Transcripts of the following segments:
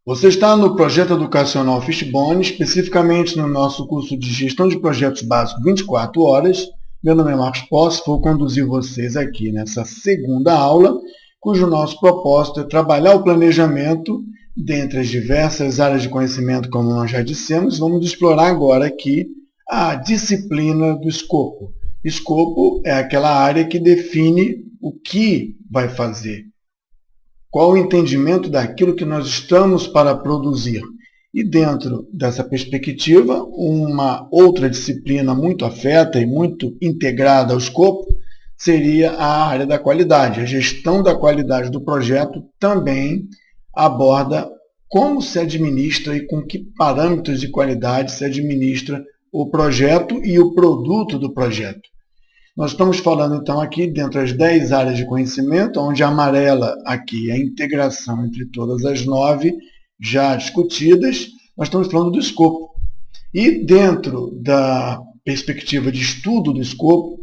Você está no projeto educacional Fishbone, especificamente no nosso curso de Gestão de Projetos Básicos 24 horas. Meu nome é Marcos Posse, vou conduzir vocês aqui nessa segunda aula, cujo nosso propósito é trabalhar o planejamento dentre as diversas áreas de conhecimento, como nós já dissemos. Vamos explorar agora aqui a disciplina do escopo. Escopo é aquela área que define o que vai fazer. Qual o entendimento daquilo que nós estamos para produzir? E dentro dessa perspectiva, uma outra disciplina muito afeta e muito integrada ao escopo seria a área da qualidade. A gestão da qualidade do projeto também aborda como se administra e com que parâmetros de qualidade se administra o projeto e o produto do projeto. Nós estamos falando, então, aqui dentro das 10 áreas de conhecimento, onde a amarela aqui é a integração entre todas as 9 já discutidas, nós estamos falando do escopo. E dentro da perspectiva de estudo do escopo,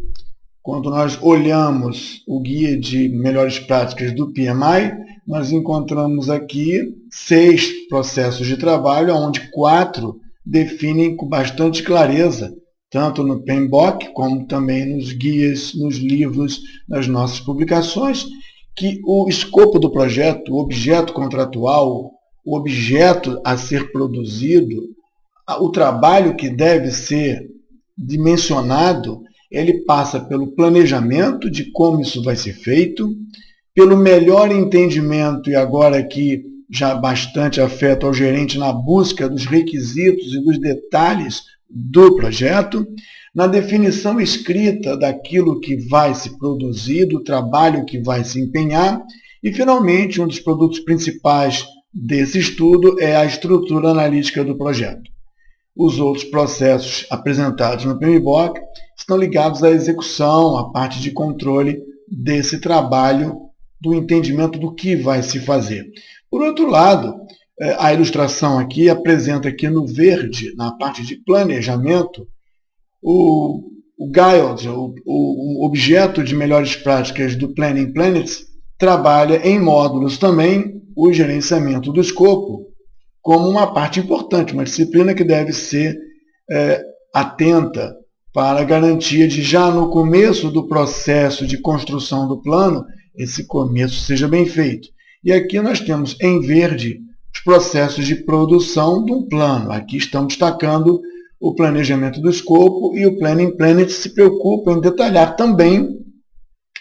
quando nós olhamos o guia de melhores práticas do PMI, nós encontramos aqui 6 processos de trabalho, onde 4 definem com bastante clareza, tanto no PMBOK, como também nos guias, nos livros, nas nossas publicações, que o escopo do projeto, o objeto contratual, o objeto a ser produzido, o trabalho que deve ser dimensionado, ele passa pelo planejamento de como isso vai ser feito, pelo melhor entendimento, e agora aqui já bastante afeto ao gerente na busca dos requisitos e dos detalhes do projeto, na definição escrita daquilo que vai se produzir, do trabalho que vai se empenhar, e finalmente um dos produtos principais desse estudo é a estrutura analítica do projeto. Os outros processos apresentados no PMBOK estão ligados à execução, à parte de controle desse trabalho, do entendimento do que vai se fazer. Por outro lado, a ilustração aqui apresenta aqui no verde, na parte de planejamento, o GAILD, o objeto de melhores práticas do Planning Planets, trabalha em módulos também o gerenciamento do escopo como uma parte importante, uma disciplina que deve ser atenta para a garantia de já no começo do processo de construção do plano, esse começo seja bem feito. E aqui nós temos em verde os processos de produção de um plano. Aqui estamos destacando o planejamento do escopo, e o Planning Planet se preocupa em detalhar também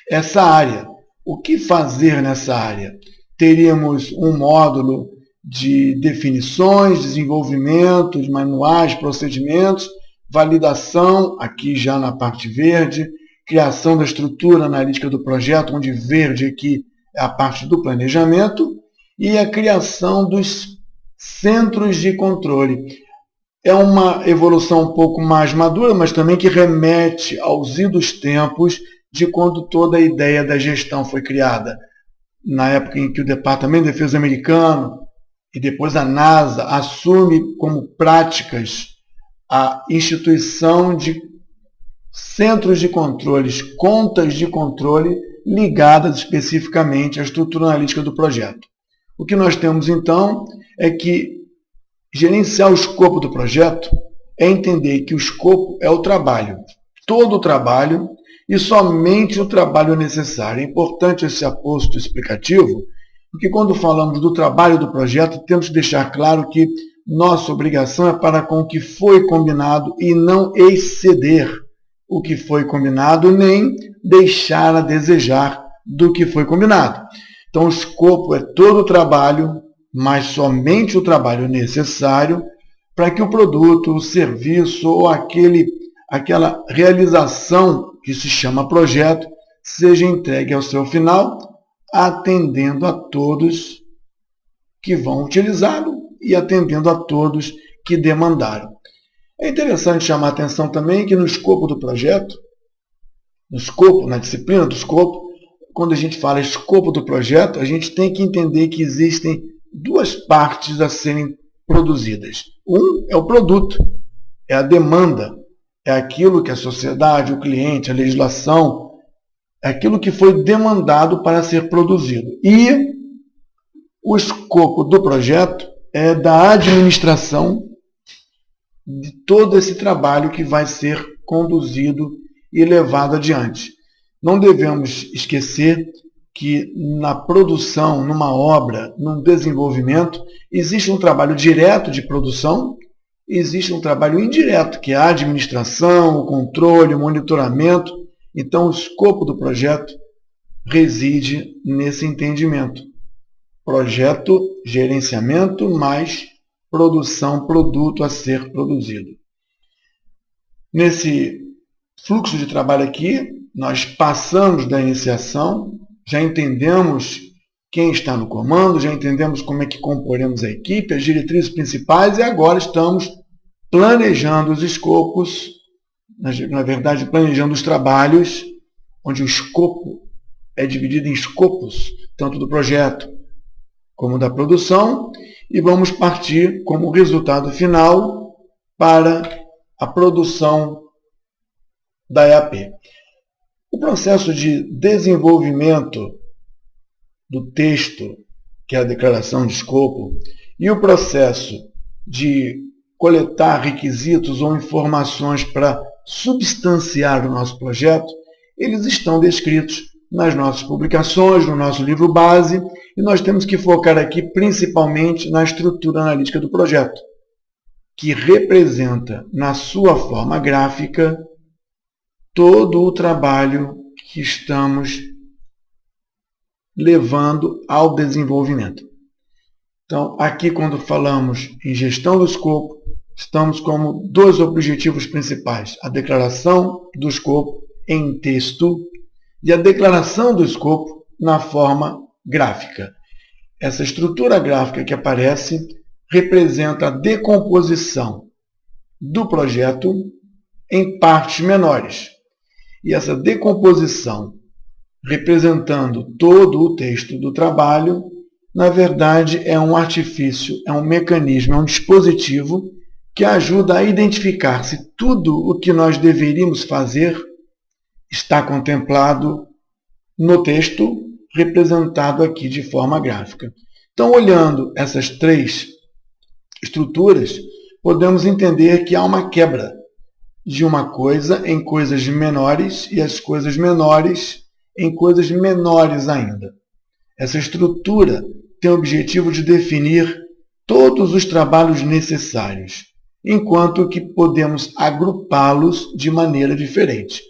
essa área. O que fazer nessa área? Teríamos um módulo de definições, desenvolvimento de manuais, procedimentos, validação, aqui já na parte verde, criação da estrutura analítica do projeto, onde verde aqui é a parte do planejamento, e a criação dos centros de controle. É uma evolução um pouco mais madura, mas também que remete aos idos tempos de quando toda a ideia da gestão foi criada. Na época em que o Departamento de Defesa americano e depois a NASA assume como práticas a instituição de centros de controles, contas de controle ligadas especificamente à estrutura analítica do projeto. O que nós temos, então, é que gerenciar o escopo do projeto é entender que o escopo é o trabalho, todo o trabalho e somente o trabalho necessário. É importante esse aposto explicativo, porque quando falamos do trabalho do projeto, temos que deixar claro que nossa obrigação é para com o que foi combinado e não exceder o que foi combinado, nem deixar a desejar do que foi combinado. Então, o escopo é todo o trabalho, mas somente o trabalho necessário para que o produto, o serviço ou aquela realização que se chama projeto seja entregue ao seu final, atendendo a todos que vão utilizá-lo e atendendo a todos que demandaram. É interessante chamar a atenção também que no escopo do projeto, na disciplina do escopo, quando a gente fala escopo do projeto, a gente tem que entender que existem 2 partes a serem produzidas. Um é o produto, é a demanda, é aquilo que a sociedade, o cliente, a legislação, é aquilo que foi demandado para ser produzido. E o escopo do projeto da administração de todo esse trabalho que vai ser conduzido e levado adiante. Não devemos esquecer que na produção, numa obra, num desenvolvimento, existe um trabalho direto de produção, existe um trabalho indireto, que é a administração, o controle, o monitoramento. Então, o escopo do projeto reside nesse entendimento. Projeto, gerenciamento, mais produção, produto a ser produzido. Nesse fluxo de trabalho aqui, nós passamos da iniciação, já entendemos quem está no comando, já entendemos como é que comporemos a equipe, as diretrizes principais, e agora estamos planejando os escopos, na verdade, planejando os trabalhos, onde o escopo é dividido em escopos, tanto do projeto como da produção, e vamos partir como resultado final para a produção da EAP. O processo de desenvolvimento do texto, que é a declaração de escopo, e o processo de coletar requisitos ou informações para substanciar o nosso projeto, eles estão descritos nas nossas publicações, no nosso livro base, e nós temos que focar aqui principalmente na estrutura analítica do projeto, que representa na sua forma gráfica todo o trabalho que estamos levando ao desenvolvimento. Então, aqui quando falamos em gestão do escopo, estamos como dois objetivos principais: a declaração do escopo em texto e a declaração do escopo na forma gráfica. Essa estrutura gráfica que aparece representa a decomposição do projeto em partes menores. E essa decomposição, representando todo o texto do trabalho, na verdade é um artifício, é um mecanismo, é um dispositivo que ajuda a identificar se tudo o que nós deveríamos fazer está contemplado no texto, representado aqui de forma gráfica. Então, olhando essas três estruturas, podemos entender que há uma quebra de uma coisa em coisas menores e as coisas menores em coisas menores ainda. Essa estrutura tem o objetivo de definir todos os trabalhos necessários, enquanto que podemos agrupá-los de maneira diferente.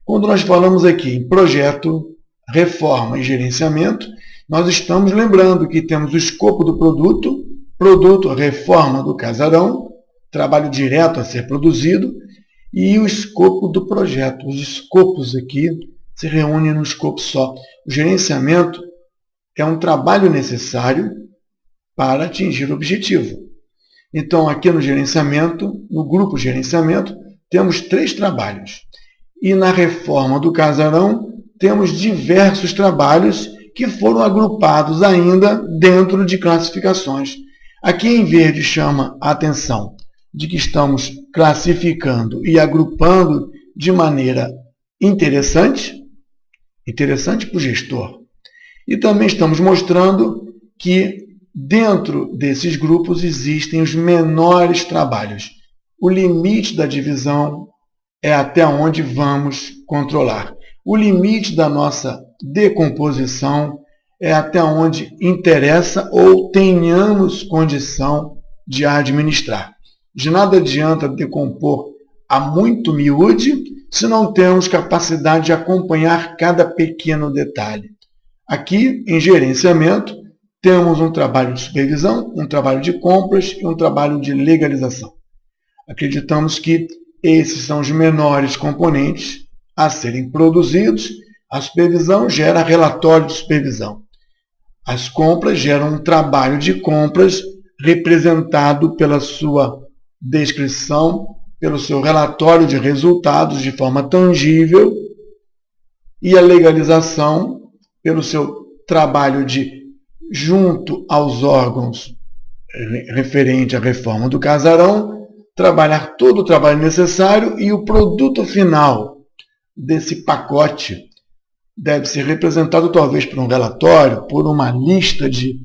Quando nós falamos aqui em projeto, reforma e gerenciamento, nós estamos lembrando que temos o escopo do produto, reforma do casarão, trabalho direto a ser produzido, e o escopo do projeto. Os escopos aqui se reúnem num escopo só. O gerenciamento é um trabalho necessário para atingir o objetivo. Então, aqui no gerenciamento, no grupo gerenciamento, temos 3 trabalhos. E na reforma do casarão, temos diversos trabalhos que foram agrupados ainda dentro de classificações. Aqui em verde chama a atenção de que estamos classificando e agrupando de maneira interessante para o gestor. E também estamos mostrando que dentro desses grupos existem os menores trabalhos. O limite da divisão é até onde vamos controlar. O limite da nossa decomposição é até onde interessa ou tenhamos condição de administrar. De nada adianta decompor a muito miúde se não temos capacidade de acompanhar cada pequeno detalhe. Aqui, em gerenciamento, temos um trabalho de supervisão, um trabalho de compras e um trabalho de legalização. Acreditamos que esses são os menores componentes a serem produzidos. A supervisão gera relatório de supervisão. As compras geram um trabalho de compras representado pela sua descrição, pelo seu relatório de resultados de forma tangível, e a legalização pelo seu trabalho de, junto aos órgãos referente à reforma do casarão, trabalhar todo o trabalho necessário, e o produto final desse pacote deve ser representado talvez por um relatório, por uma lista de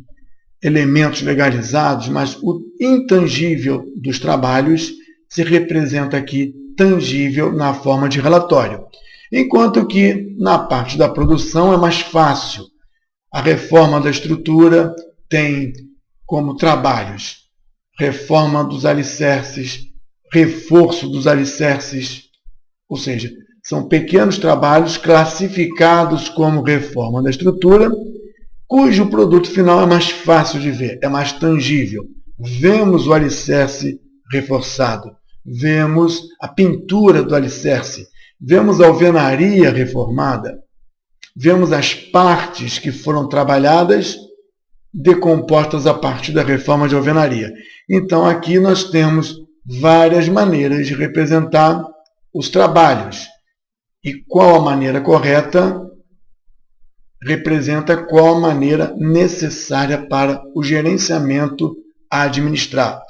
elementos legalizados, mas o intangível dos trabalhos se representa aqui tangível na forma de relatório. Enquanto que na parte da produção é mais fácil. A reforma da estrutura tem como trabalhos reforma dos alicerces, reforço dos alicerces, ou seja, são pequenos trabalhos classificados como reforma da estrutura, cujo produto final é mais fácil de ver, é mais tangível. Vemos o alicerce reforçado, vemos a pintura do alicerce, vemos a alvenaria reformada, vemos as partes que foram trabalhadas, decompostas a partir da reforma de alvenaria. Então, aqui nós temos várias maneiras de representar os trabalhos. E qual a maneira correta representa qual a maneira necessária para o gerenciamento administrado.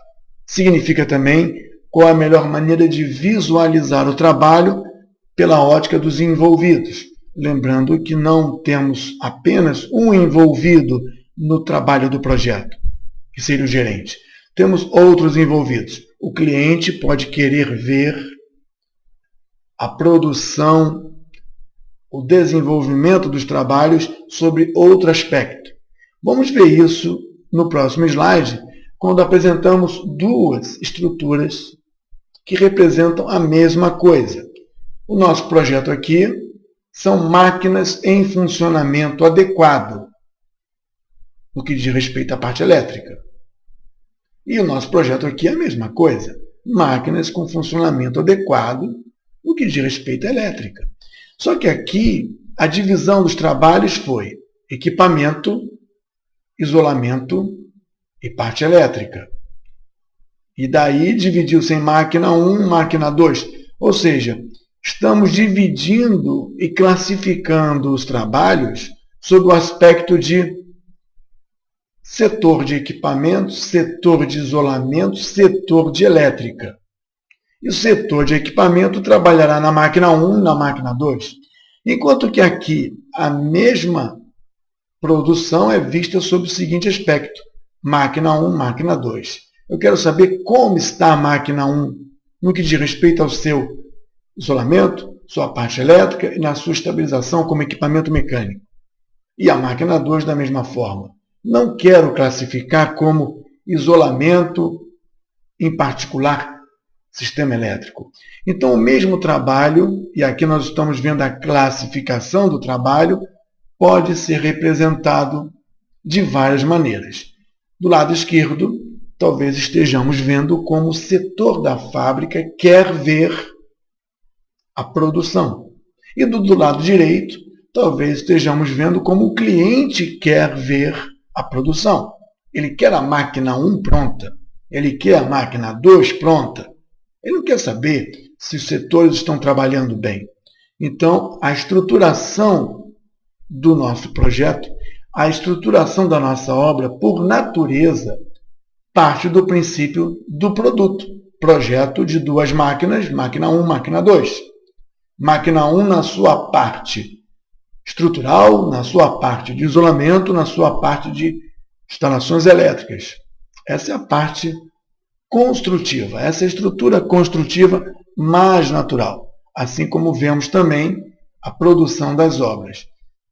Significa também qual a melhor maneira de visualizar o trabalho pela ótica dos envolvidos. Lembrando que não temos apenas um envolvido no trabalho do projeto, que seria o gerente. Temos outros envolvidos. O cliente pode querer ver a produção, o desenvolvimento dos trabalhos sobre outro aspecto. Vamos ver isso no próximo slide, quando apresentamos duas estruturas que representam a mesma coisa. O nosso projeto aqui são máquinas em funcionamento adequado, no que diz respeito à parte elétrica. E o nosso projeto aqui é a mesma coisa, máquinas com funcionamento adequado, no que diz respeito à elétrica. Só que aqui a divisão dos trabalhos foi equipamento, isolamento e parte elétrica. E daí dividiu-se em máquina 1, máquina 2. Ou seja, estamos dividindo e classificando os trabalhos sob o aspecto de setor de equipamento, setor de isolamento, setor de elétrica. E o setor de equipamento trabalhará na máquina 1 e na máquina 2. Enquanto que aqui a mesma produção é vista sob o seguinte aspecto: máquina 1, máquina 2. Eu quero saber como está a máquina 1 no que diz respeito ao seu isolamento, sua parte elétrica e na sua estabilização como equipamento mecânico. E a máquina 2 da mesma forma. Não quero classificar como isolamento, em particular, sistema elétrico. Então, o mesmo trabalho, e aqui nós estamos vendo a classificação do trabalho, pode ser representado de várias maneiras. Do lado esquerdo, talvez estejamos vendo como o setor da fábrica quer ver a produção. E do lado direito, talvez estejamos vendo como o cliente quer ver a produção. Ele quer a máquina 1 pronta, ele quer a máquina 2 pronta. Ele não quer saber se os setores estão trabalhando bem. Então, a estruturação do nosso projeto, a estruturação da nossa obra, por natureza, parte do princípio do produto. Projeto de duas máquinas, máquina 1, máquina 2. Máquina 1 na sua parte estrutural, na sua parte de isolamento, na sua parte de instalações elétricas. Essa é a parte construtiva, essa é a estrutura construtiva mais natural, assim como vemos também a produção das obras.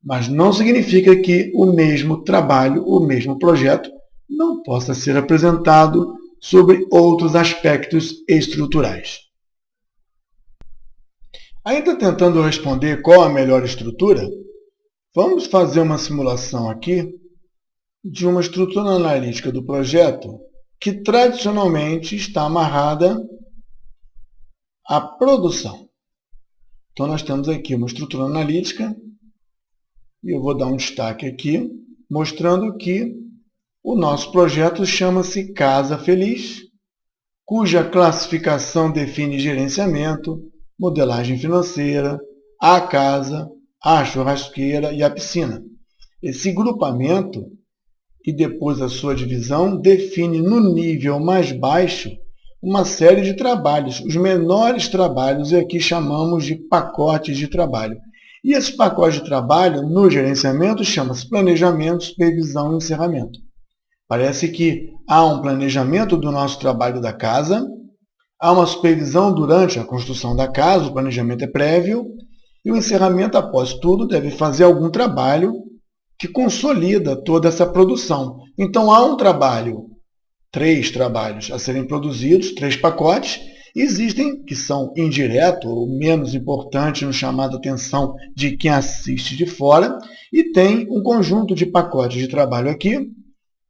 Mas não significa que o mesmo trabalho, o mesmo projeto, não possa ser apresentado sobre outros aspectos estruturais. Ainda tentando responder qual a melhor estrutura, vamos fazer uma simulação aqui de uma estrutura analítica do projeto que tradicionalmente está amarrada à produção. Então, nós temos aqui uma estrutura analítica, e eu vou dar um destaque aqui, mostrando que o nosso projeto chama-se Casa Feliz, cuja classificação define gerenciamento, modelagem financeira, a casa, a churrasqueira e a piscina. Esse grupamento e depois a sua divisão define no nível mais baixo uma série de trabalhos. Os menores trabalhos e aqui chamamos de pacotes de trabalho. E esse pacote de trabalho no gerenciamento chama-se planejamento, supervisão e encerramento. Parece que há um planejamento do nosso trabalho da casa, há uma supervisão durante a construção da casa, o planejamento é prévio, e o encerramento, após tudo, deve fazer algum trabalho que consolida toda essa produção. Então, há um trabalho, 3 trabalhos a serem produzidos, 3 pacotes. Existem que são indiretos ou menos importantes no chamado a atenção de quem assiste de fora, e tem um conjunto de pacotes de trabalho aqui,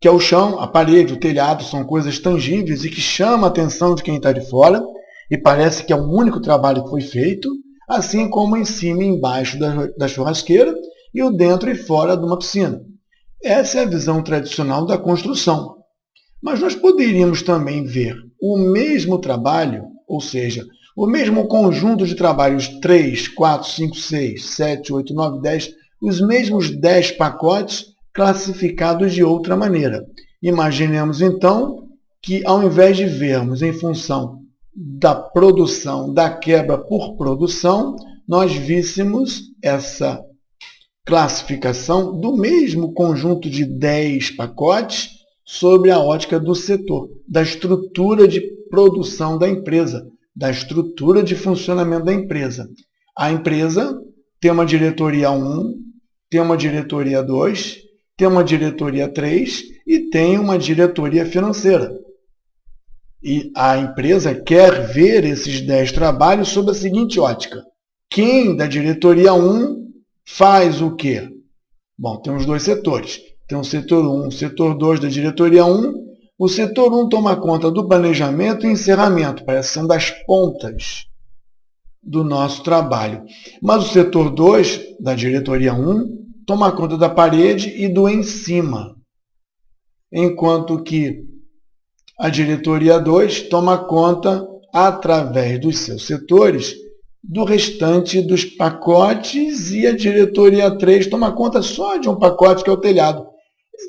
que é o chão, a parede, o telhado, são coisas tangíveis e que chamam a atenção de quem está de fora, e parece que é o único trabalho que foi feito, assim como em cima e embaixo da churrasqueira, e o dentro e fora de uma piscina. Essa é a visão tradicional da construção. Mas nós poderíamos também ver o mesmo trabalho, ou seja, o mesmo conjunto de trabalhos 3, 4, 5, 6, 7, 8, 9, 10, os mesmos 10 pacotes classificados de outra maneira. Imaginemos então que, ao invés de vermos em função da produção, da quebra por produção, nós víssemos essa classificação do mesmo conjunto de 10 pacotes sobre a ótica do setor, da estrutura de produção da empresa, da estrutura de funcionamento da empresa. A empresa tem uma diretoria 1, tem uma diretoria 2, tem uma diretoria 3 e tem uma diretoria financeira. E a empresa quer ver esses 10 trabalhos sob a seguinte ótica. Quem da diretoria 1 faz o quê? Bom, temos 2 setores. Tem o setor 1, o setor 2 da diretoria 1. O setor 1 toma conta do planejamento e encerramento, parece que são das pontas do nosso trabalho. Mas o setor 2 da diretoria 1 toma conta da parede e do em cima, enquanto que a diretoria 2 toma conta, através dos seus setores, do restante dos pacotes, e a diretoria 3 toma conta só de um pacote, que é o telhado.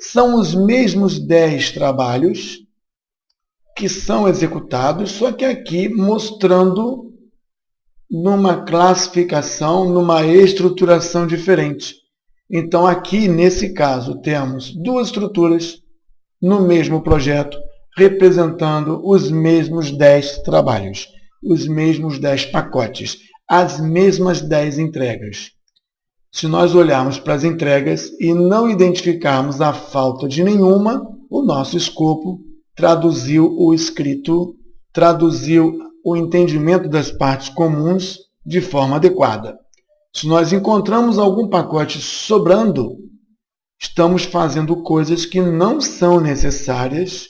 São os mesmos 10 trabalhos que são executados, só que aqui mostrando numa classificação, numa estruturação diferente. Então, aqui, nesse caso, temos 2 estruturas no mesmo projeto, representando os mesmos 10 trabalhos, os mesmos 10 pacotes, as mesmas 10 entregas. Se nós olharmos para as entregas e não identificarmos a falta de nenhuma, o nosso escopo traduziu o escrito, traduziu o entendimento das partes comuns de forma adequada. Se nós encontramos algum pacote sobrando, estamos fazendo coisas que não são necessárias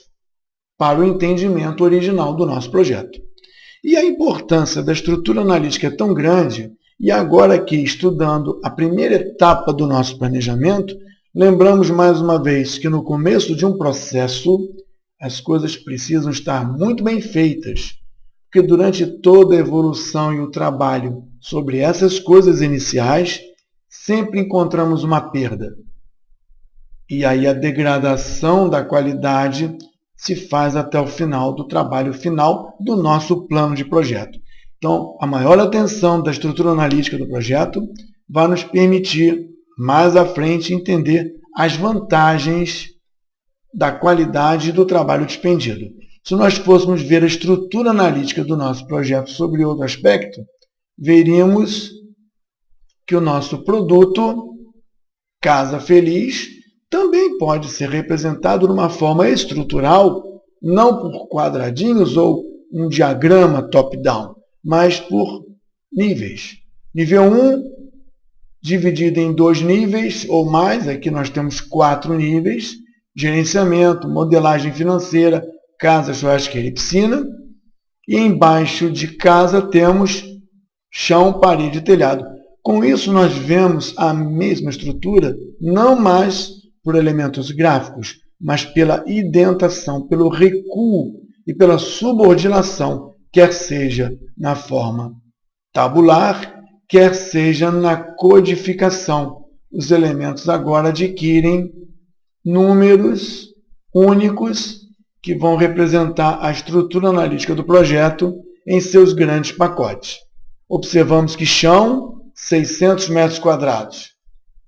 para o entendimento original do nosso projeto. E a importância da estrutura analítica é tão grande, e agora aqui, estudando a primeira etapa do nosso planejamento, lembramos mais uma vez que no começo de um processo, as coisas precisam estar muito bem feitas, porque durante toda a evolução e o trabalho sobre essas coisas iniciais, sempre encontramos uma perda. E aí a degradação da qualidade se faz até o final do trabalho final do nosso plano de projeto. Então, a maior atenção da estrutura analítica do projeto vai nos permitir, mais à frente, entender as vantagens da qualidade do trabalho dispendido. Se nós fôssemos ver a estrutura analítica do nosso projeto sobre outro aspecto, veríamos que o nosso produto, Casa Feliz, também pode ser representado numa forma estrutural, não por quadradinhos ou um diagrama top-down, mas por níveis. Nível 1, dividido em 2 níveis ou mais, aqui nós temos 4 níveis: gerenciamento, modelagem financeira, casa, churrasqueira e piscina. E embaixo de casa temos chão, parede e telhado. Com isso nós vemos a mesma estrutura, não mais por elementos gráficos, mas pela indentação, pelo recuo e pela subordinação, quer seja na forma tabular, quer seja na codificação. Os elementos agora adquirem números únicos que vão representar a estrutura analítica do projeto em seus grandes pacotes. Observamos que chão, 600 metros quadrados,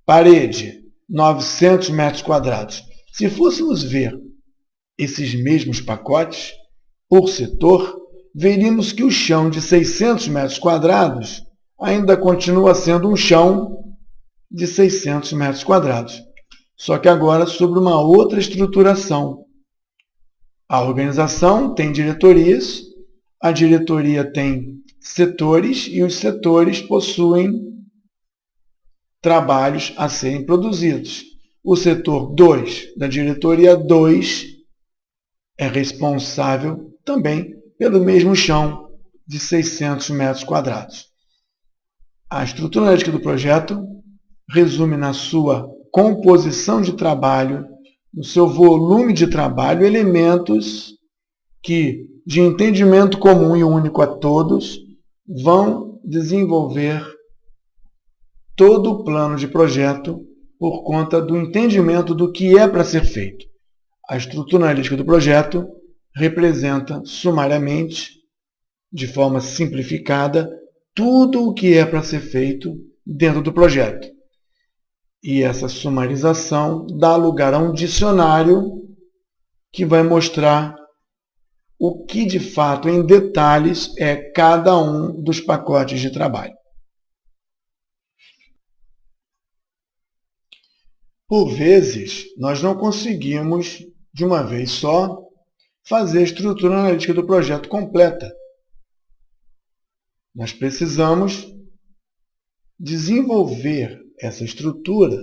parede, 900 metros quadrados. Se fôssemos ver esses mesmos pacotes, por setor, veríamos que o chão de 600 metros quadrados ainda continua sendo um chão de 600 metros quadrados, só que agora sobre uma outra estruturação. A organização tem diretorias, a diretoria tem setores e os setores possuem trabalhos a serem produzidos. O setor 2 da diretoria 2 é responsável também pelo mesmo chão de 600 metros quadrados. A estrutura analítica do projeto resume na sua composição de trabalho, no seu volume de trabalho, elementos que, de entendimento comum e único a todos, vão desenvolver todo o plano de projeto por conta do entendimento do que é para ser feito. A estrutura analítica do projeto representa, sumariamente, de forma simplificada, tudo o que é para ser feito dentro do projeto. E essa sumarização dá lugar a um dicionário que vai mostrar o que, de fato, em detalhes, é cada um dos pacotes de trabalho. Por vezes, nós não conseguimos, de uma vez só, fazer a estrutura analítica do projeto completa. Nós precisamos desenvolver essa estrutura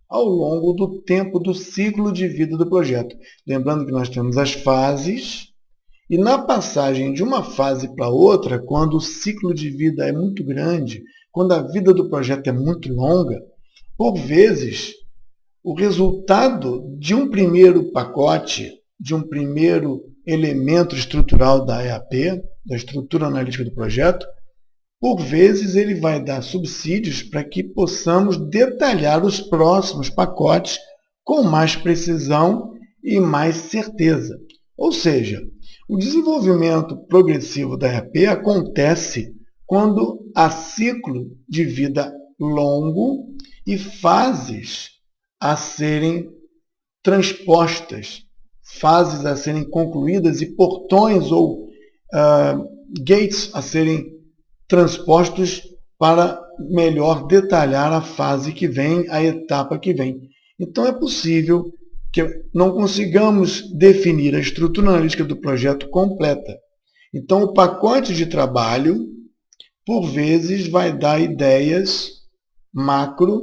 ao longo do tempo do ciclo de vida do projeto. Lembrando que nós temos as fases, e na passagem de uma fase para outra, quando o ciclo de vida é muito grande, quando a vida do projeto é muito longa, por vezes, o resultado de um primeiro pacote, de um primeiro elemento estrutural da EAP, da estrutura analítica do projeto, por vezes ele vai dar subsídios para que possamos detalhar os próximos pacotes com mais precisão e mais certeza. Ou seja, o desenvolvimento progressivo da EAP acontece quando há ciclo de vida longo e fases a serem transpostas, fases a serem concluídas e portões ou gates a serem transpostos para melhor detalhar a fase que vem, a etapa que vem. Então é possível que não consigamos definir a estrutura analítica do projeto completa. Então o pacote de trabalho, por vezes, vai dar ideias macro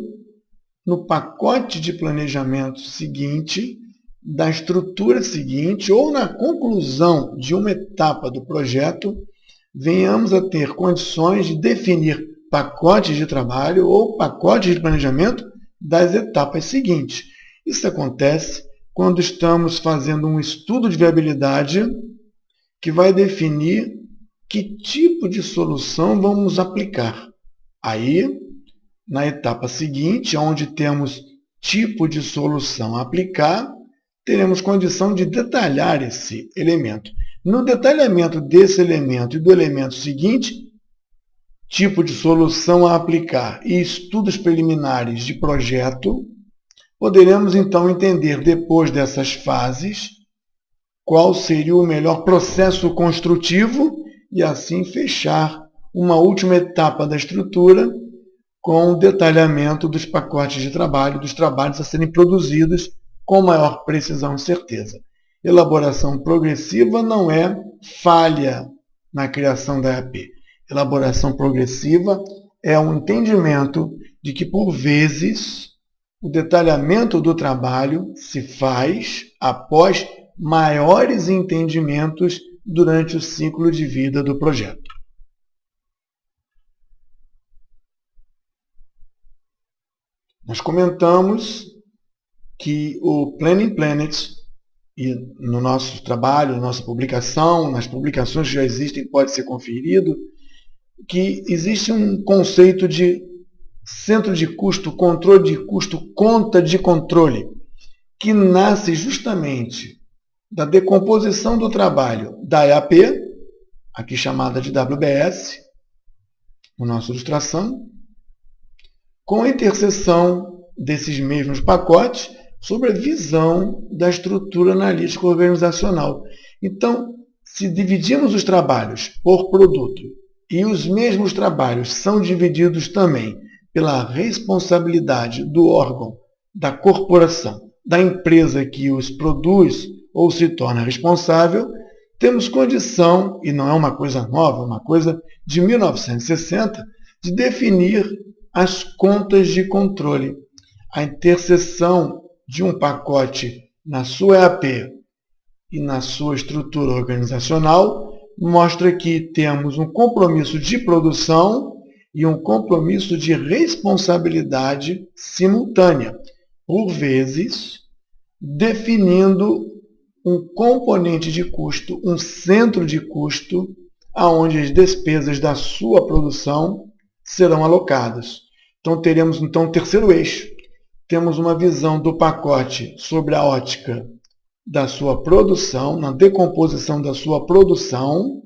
no pacote de planejamento seguinte, da estrutura seguinte, ou na conclusão de uma etapa do projeto, venhamos a ter condições de definir pacotes de trabalho ou pacotes de planejamento das etapas seguintes. Isso acontece quando estamos fazendo um estudo de viabilidade que vai definir que tipo de solução vamos aplicar. Aí, na etapa seguinte, onde temos tipo de solução a aplicar, teremos condição de detalhar esse elemento. No detalhamento desse elemento e do elemento seguinte, tipo de solução a aplicar e estudos preliminares de projeto, poderemos então entender, depois dessas fases, qual seria o melhor processo construtivo e assim fechar uma última etapa da estrutura com o detalhamento dos pacotes de trabalho, dos trabalhos a serem produzidos com maior precisão e certeza. Elaboração progressiva não é falha na criação da EAP. Elaboração progressiva é um entendimento de que, por vezes, o detalhamento do trabalho se faz após maiores entendimentos durante o ciclo de vida do projeto. Nós comentamos que o Planning Planet, e no nosso trabalho, na nossa publicação, nas publicações que já existem, pode ser conferido, que existe um conceito de centro de custo, controle de custo, conta de controle, que nasce justamente da decomposição do trabalho da EAP, aqui chamada de WBS, na nossa ilustração, com a interseção desses mesmos pacotes sobre a visão da estrutura analítica organizacional. Então, se dividimos os trabalhos por produto e os mesmos trabalhos são divididos também pela responsabilidade do órgão, da corporação, da empresa que os produz ou se torna responsável, temos condição, e não é uma coisa nova, é uma coisa de 1960, de definir as contas de controle. A interseção de um pacote na sua EAP e na sua estrutura organizacional mostra que temos um compromisso de produção e um compromisso de responsabilidade simultânea, por vezes definindo um componente de custo, um centro de custo, aonde as despesas da sua produção serão alocadas. Então teremos um terceiro eixo. Temos uma visão do pacote sobre a ótica da sua produção, na decomposição da sua produção.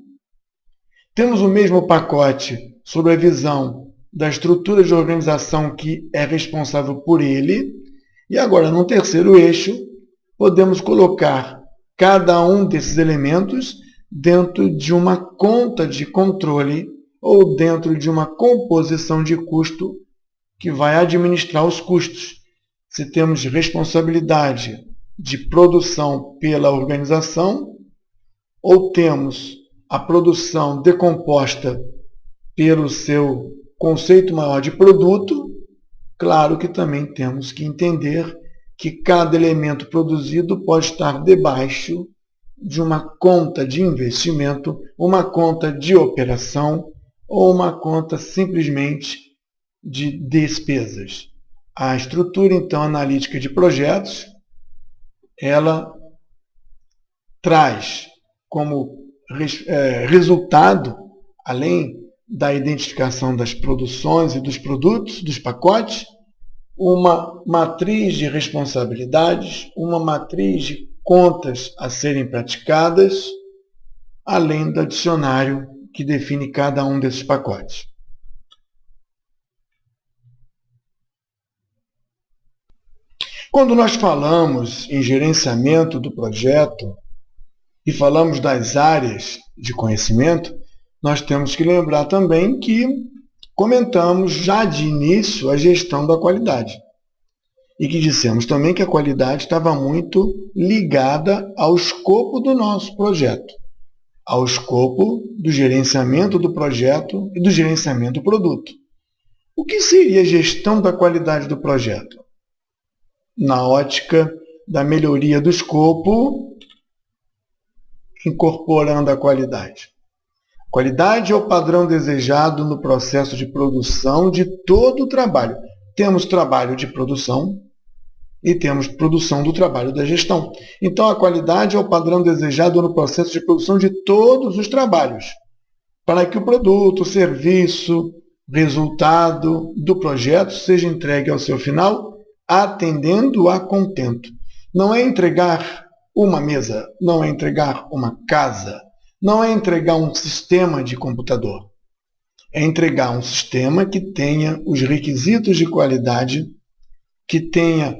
Temos o mesmo pacote sobre a visão da estrutura de organização que é responsável por ele. E agora, no terceiro eixo, podemos colocar cada um desses elementos dentro de uma conta de controle ou dentro de uma composição de custo que vai administrar os custos. Se temos responsabilidade de produção pela organização ou temos a produção decomposta pelo seu conceito maior de produto, claro que também temos que entender que cada elemento produzido pode estar debaixo de uma conta de investimento, uma conta de operação ou uma conta simplesmente de despesas. A estrutura, então, analítica de projetos, ela traz como resultado, além da identificação das produções e dos produtos, dos pacotes, uma matriz de responsabilidades, uma matriz de contas a serem praticadas, além do dicionário que define cada um desses pacotes. Quando nós falamos em gerenciamento do projeto e falamos das áreas de conhecimento, nós temos que lembrar também que comentamos já de início a gestão da qualidade. E que dissemos também que a qualidade estava muito ligada ao escopo do nosso projeto, ao escopo do gerenciamento do projeto e do gerenciamento do produto. O que seria a gestão da qualidade do projeto? Na ótica da melhoria do escopo, incorporando a qualidade. Qualidade é o padrão desejado no processo de produção de todo o trabalho. Temos trabalho de produção e temos produção do trabalho da gestão. Então, a qualidade é o padrão desejado no processo de produção de todos os trabalhos, para que o produto, o serviço, resultado do projeto seja entregue ao seu final, atendendo a contento. Não é entregar uma mesa, não é entregar uma casa, não é entregar um sistema de computador. É entregar um sistema que tenha os requisitos de qualidade, que tenha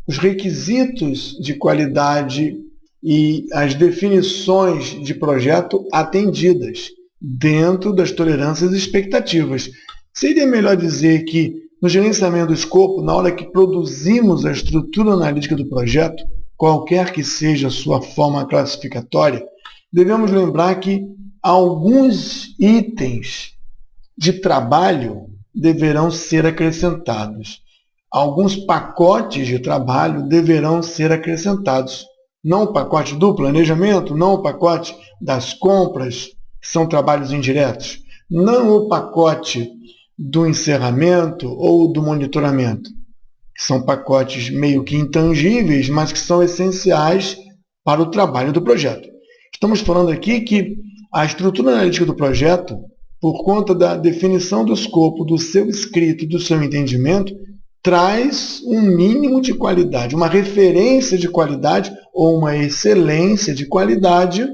os requisitos de qualidade e as definições de projeto atendidas dentro das tolerâncias e expectativas. Seria melhor dizer que no gerenciamento do escopo, na hora que produzimos a estrutura analítica do projeto, qualquer que seja a sua forma classificatória, devemos lembrar que alguns itens de trabalho deverão ser acrescentados. Alguns pacotes de trabalho deverão ser acrescentados. Não o pacote do planejamento, não o pacote das compras, que são trabalhos indiretos. Não o pacote do encerramento ou do monitoramento, que são pacotes meio que intangíveis, mas que são essenciais para o trabalho do projeto. Estamos falando aqui que a estrutura analítica do projeto, por conta da definição do escopo, do seu escrito e do seu entendimento, traz um mínimo de qualidade, uma referência de qualidade ou uma excelência de qualidade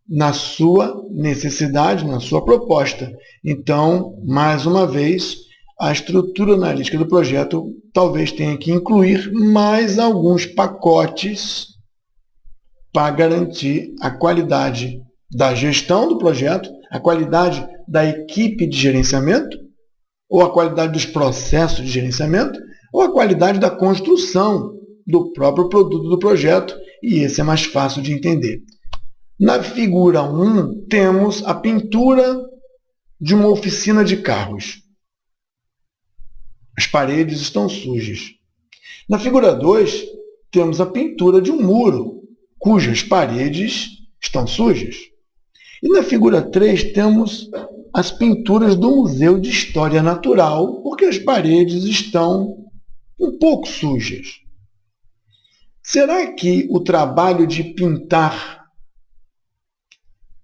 na sua necessidade, na sua proposta. Então, mais uma vez, a estrutura analítica do projeto talvez tenha que incluir mais alguns pacotes para garantir a qualidade da gestão do projeto, a qualidade da equipe de gerenciamento, ou a qualidade dos processos de gerenciamento, ou a qualidade da construção do próprio produto do projeto, e esse é mais fácil de entender. Na figura 1, temos a pintura de uma oficina de carros. As paredes estão sujas. Na figura 2, temos a pintura de um muro, cujas paredes estão sujas. E na figura 3, temos as pinturas do Museu de História Natural, porque as paredes estão um pouco sujas. Será que o trabalho de pintar,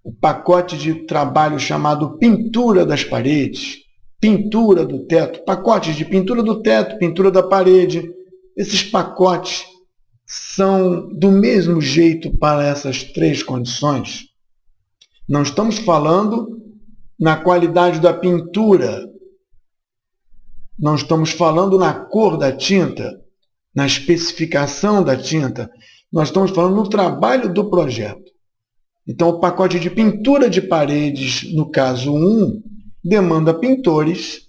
o pacote de trabalho chamado pintura das paredes, pintura do teto, pacotes de pintura do teto, pintura da parede, esses pacotes são do mesmo jeito para essas três condições? Não estamos falando na qualidade da pintura, não estamos falando na cor da tinta, na especificação da tinta, nós estamos falando no trabalho do projeto. Então, o pacote de pintura de paredes, no caso 1, demanda pintores,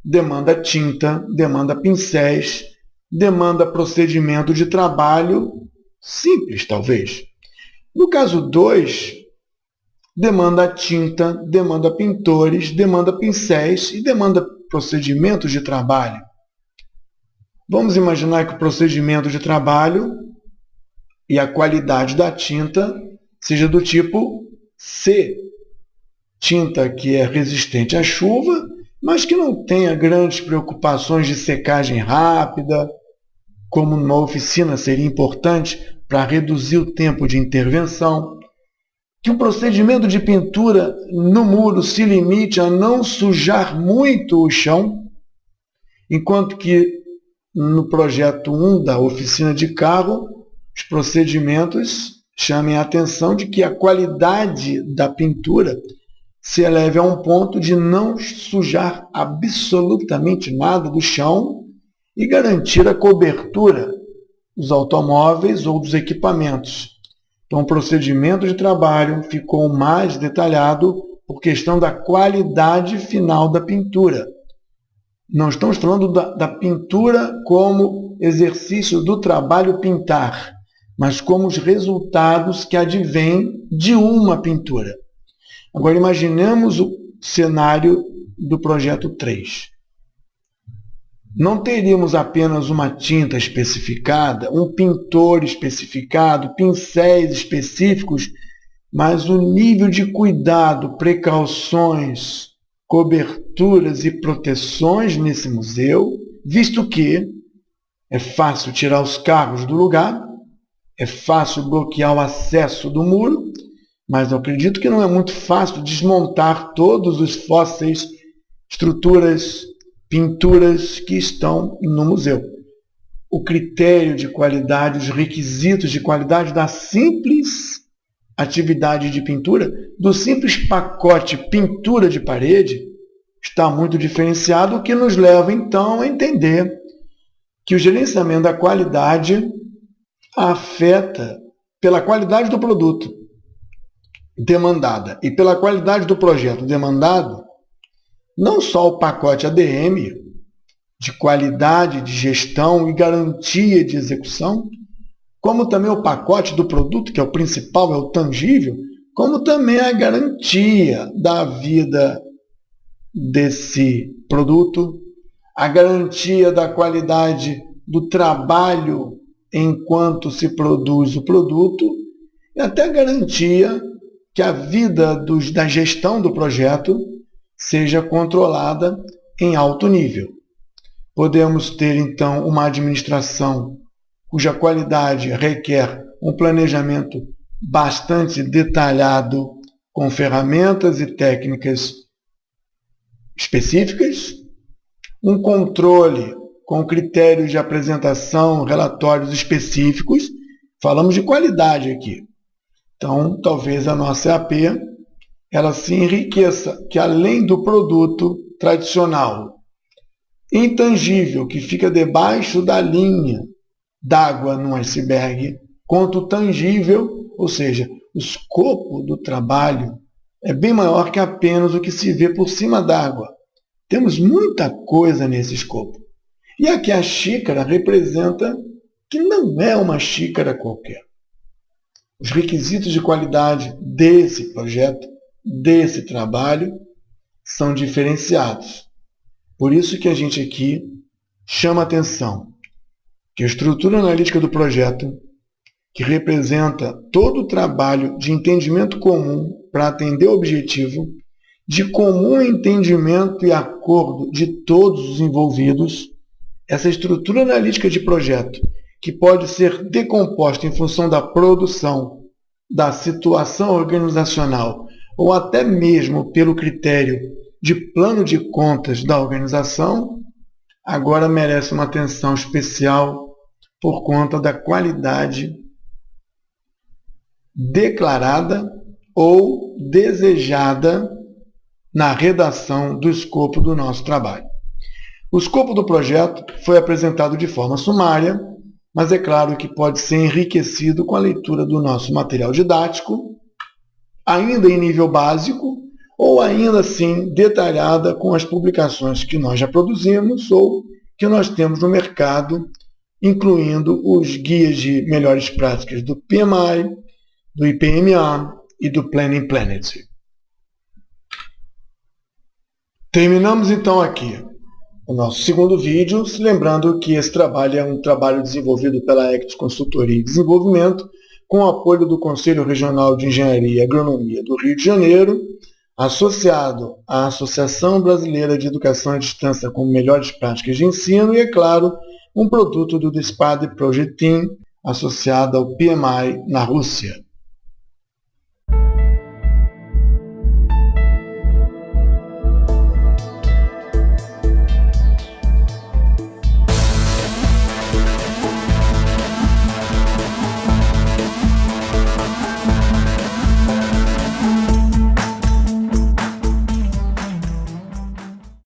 demanda tinta, demanda pincéis, demanda procedimento de trabalho simples, talvez. No caso 2, demanda tinta, demanda pintores, demanda pincéis e demanda procedimentos de trabalho. Vamos imaginar que o procedimento de trabalho e a qualidade da tinta seja do tipo C. Tinta que é resistente à chuva, mas que não tenha grandes preocupações de secagem rápida, como numa oficina seria importante para reduzir o tempo de intervenção. Que o procedimento de pintura no muro se limite a não sujar muito o chão, enquanto que no projeto 1 da oficina de carro, os procedimentos chamem a atenção de que a qualidade da pintura se eleve a um ponto de não sujar absolutamente nada do chão e garantir a cobertura dos automóveis ou dos equipamentos. Então, o procedimento de trabalho ficou mais detalhado por questão da qualidade final da pintura. Não estamos falando da pintura como exercício do trabalho pintar, mas como os resultados que advêm de uma pintura. Agora, imaginemos o cenário do projeto 3. Não teríamos apenas uma tinta especificada, um pintor especificado, pincéis específicos, mas o nível de cuidado, precauções, coberturas e proteções nesse museu, visto que é fácil tirar os carros do lugar, é fácil bloquear o acesso do muro, mas eu acredito que não é muito fácil desmontar todos os fósseis, estruturas, pinturas que estão no museu. O critério de qualidade, os requisitos de qualidade da simples atividade de pintura, do simples pacote pintura de parede, está muito diferenciado, o que nos leva, então, a entender que o gerenciamento da qualidade afeta pela qualidade do produto demandada e pela qualidade do projeto demandado, não só o pacote ADM de qualidade de gestão e garantia de execução, como também o pacote do produto, que é o principal, é o tangível, como também a garantia da vida desse produto, a garantia da qualidade do trabalho enquanto se produz o produto e até a garantia que a vida da gestão do projeto seja controlada em alto nível. Podemos ter, então, uma administração cuja qualidade requer um planejamento bastante detalhado, com ferramentas e técnicas específicas, um controle com critérios de apresentação, relatórios específicos. Falamos de qualidade aqui. Então, talvez a nossa EAP ela se enriqueça, que além do produto tradicional intangível, que fica debaixo da linha d'água no iceberg, quanto o tangível, ou seja, o escopo do trabalho é bem maior que apenas o que se vê por cima d'água. Temos muita coisa nesse escopo. E aqui a xícara representa que não é uma xícara qualquer. Os requisitos de qualidade desse projeto, desse trabalho, são diferenciados. Por isso que a gente aqui chama a atenção que a estrutura analítica do projeto, que representa todo o trabalho de entendimento comum para atender o objetivo, de comum entendimento e acordo de todos os envolvidos, essa estrutura analítica de projeto, que pode ser decomposta em função da produção, da situação organizacional, ou até mesmo pelo critério de plano de contas da organização, agora merece uma atenção especial por conta da qualidade declarada ou desejada na redação do escopo do nosso trabalho. O escopo do projeto foi apresentado de forma sumária, mas é claro que pode ser enriquecido com a leitura do nosso material didático, ainda em nível básico, ou ainda assim detalhada com as publicações que nós já produzimos ou que nós temos no mercado, incluindo os guias de melhores práticas do PMI, do IPMA e do Planning Planet. Terminamos então aqui o nosso segundo vídeo, se lembrando que esse trabalho é um trabalho desenvolvido pela Ectos Consultoria e Desenvolvimento, com o apoio do Conselho Regional de Engenharia e Agronomia do Rio de Janeiro, associado à Associação Brasileira de Educação à Distância com Melhores Práticas de Ensino e, é claro, um produto do The SPAD Project Team, associado ao PMI na Rússia.